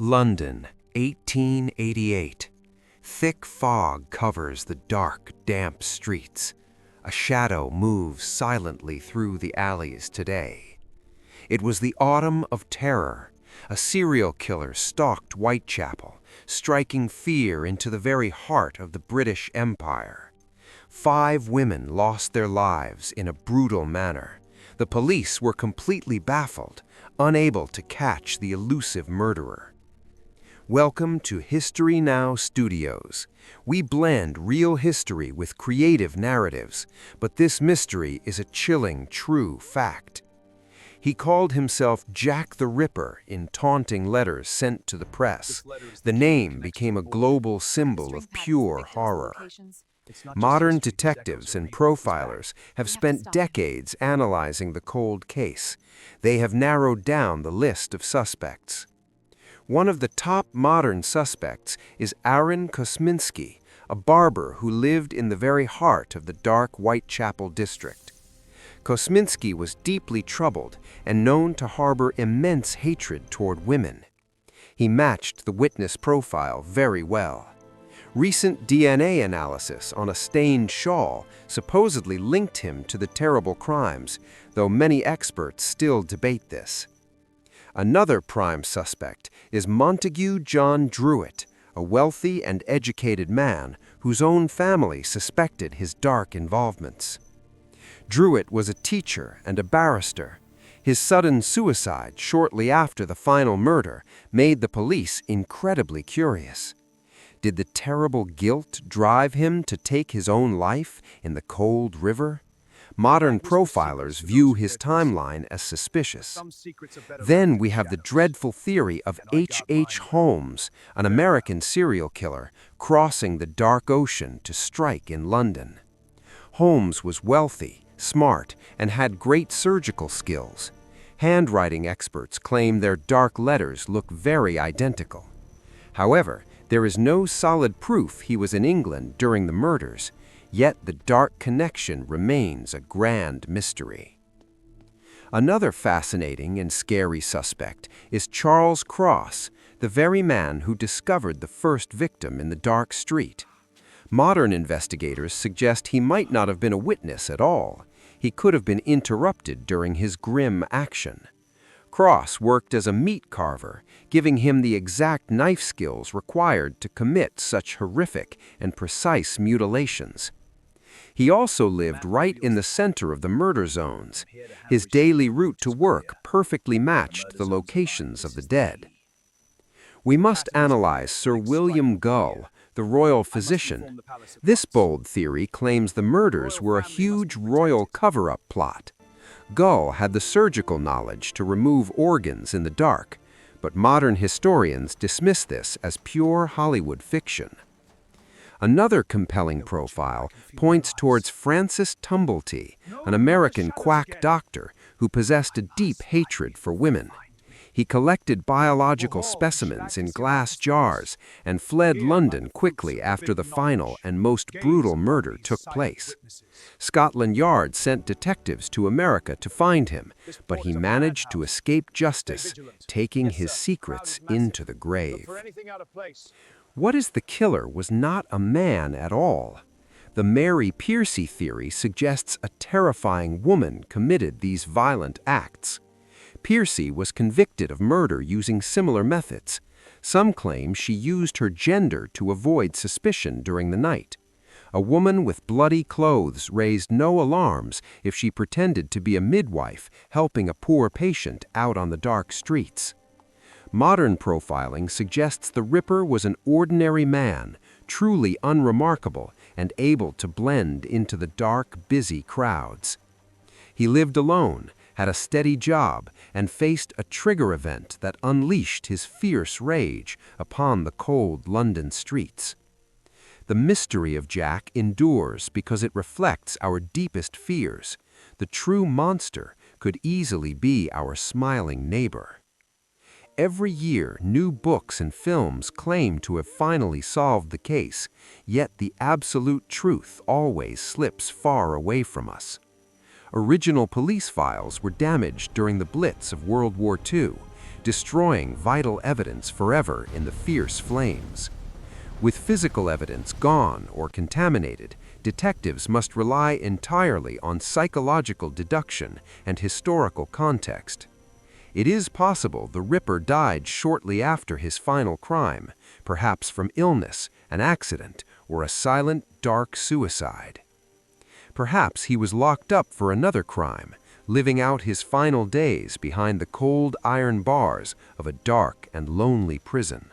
London, 1888. Thick fog covers the dark, damp streets. A shadow moves silently through the alleys today. It was the autumn of terror. A serial killer stalked Whitechapel, striking fear into the very heart of the British Empire. 5 women lost their lives in a brutal manner. The police were completely baffled, unable to catch the elusive murderer. Welcome to History Now Studios. We blend real history with creative narratives, but this mystery is a chilling, true fact. He called himself Jack the Ripper in taunting letters sent to the press. The name became a global symbol of pure horror. Modern detectives and profilers have spent decades analyzing the cold case. They have narrowed down the list of suspects. One of the top modern suspects is Aaron Kosminski, a barber who lived in the very heart of the dark Whitechapel district. Kosminski was deeply troubled and known to harbor immense hatred toward women. He matched the witness profile very well. Recent DNA analysis on a stained shawl supposedly linked him to the terrible crimes, though many experts still debate this. Another prime suspect is Montague John Druitt, a wealthy and educated man whose own family suspected his dark involvements. Druitt was a teacher and a barrister. His sudden suicide shortly after the final murder made the police incredibly curious. Did the terrible guilt drive him to take his own life in the cold river? Modern profilers view his timeline as suspicious. Then we have the dreadful theory of H.H. Holmes, an American serial killer, crossing the dark ocean to strike in London. Holmes was wealthy, smart, and had great surgical skills. Handwriting experts claim their dark letters look very identical. However, there is no solid proof he was in England during the murders, yet the dark connection remains a grand mystery. Another fascinating and scary suspect is Charles Cross, the very man who discovered the first victim in the dark street. Modern investigators suggest he might not have been a witness at all. He could have been interrupted during his grim action. Cross worked as a meat carver, giving him the exact knife skills required to commit such horrific and precise mutilations. He also lived right in the center of the murder zones. His daily route to work perfectly matched the locations of the dead. We must analyze Sir William Gull, the royal physician. This bold theory claims the murders were a huge royal cover-up plot. Gull had the surgical knowledge to remove organs in the dark, but modern historians dismiss this as pure Hollywood fiction. Another compelling profile points towards Francis Tumblety, an American quack doctor who possessed a deep hatred for women. He collected biological specimens in glass jars and fled London quickly after the final and most brutal murder took place. Scotland Yard sent detectives to America to find him, but he managed to escape justice, taking his secrets into the grave. What if the killer was not a man at all? The Mary Piercy theory suggests a terrifying woman committed these violent acts. Piercy was convicted of murder using similar methods. Some claim she used her gender to avoid suspicion during the night. A woman with bloody clothes raised no alarms if she pretended to be a midwife helping a poor patient out on the dark streets. Modern profiling suggests the Ripper was an ordinary man, truly unremarkable and able to blend into the dark, busy crowds. He lived alone, had a steady job, and faced a trigger event that unleashed his fierce rage upon the cold London streets. The mystery of Jack endures because it reflects our deepest fears. The true monster could easily be our smiling neighbor. Every year, new books and films claim to have finally solved the case, yet the absolute truth always slips far away from us. Original police files were damaged during the Blitz of World War II. destroying vital evidence forever in the fierce flames. With physical evidence gone or contaminated, detectives must rely entirely on psychological deduction and historical context. It is possible the Ripper died shortly after his final crime, perhaps from illness, an accident, or a silent, dark suicide. Perhaps he was locked up for another crime, living out his final days behind the cold iron bars of a dark and lonely prison.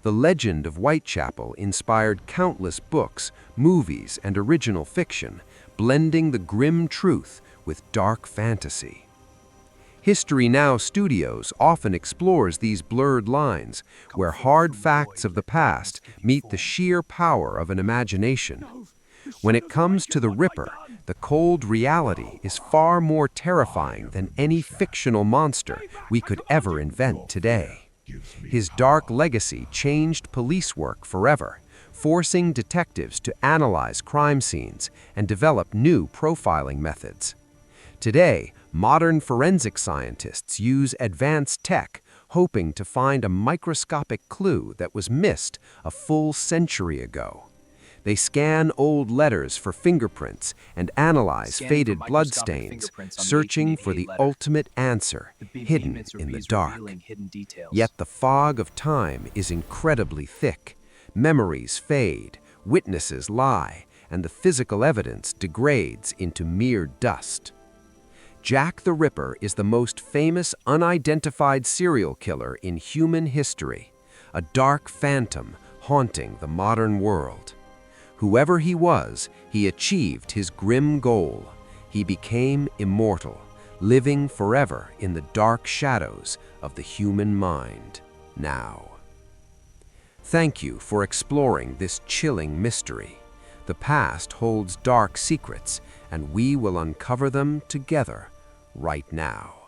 The legend of Whitechapel inspired countless books, movies, and original fiction, blending the grim truth with dark fantasy. History Now Studios often explores these blurred lines, where hard facts of the past meet the sheer power of an imagination. When it comes to the Ripper, the cold reality is far more terrifying than any fictional monster we could ever invent today. His dark legacy changed police work forever, forcing detectives to analyze crime scenes and develop new profiling methods. Today, modern forensic scientists use advanced tech, hoping to find a microscopic clue that was missed a full century ago. They scan old letters for fingerprints and analyze faded bloodstains, searching for the ultimate answer hidden in the dark. Yet the fog of time is incredibly thick. Memories fade, witnesses lie, and the physical evidence degrades into mere dust. Jack the Ripper is the most famous unidentified serial killer in human history, a dark phantom haunting the modern world. Whoever he was, he achieved his grim goal. He became immortal, living forever in the dark shadows of the human mind now. Thank you for exploring this chilling mystery. The past holds dark secrets, and we will uncover them together right now.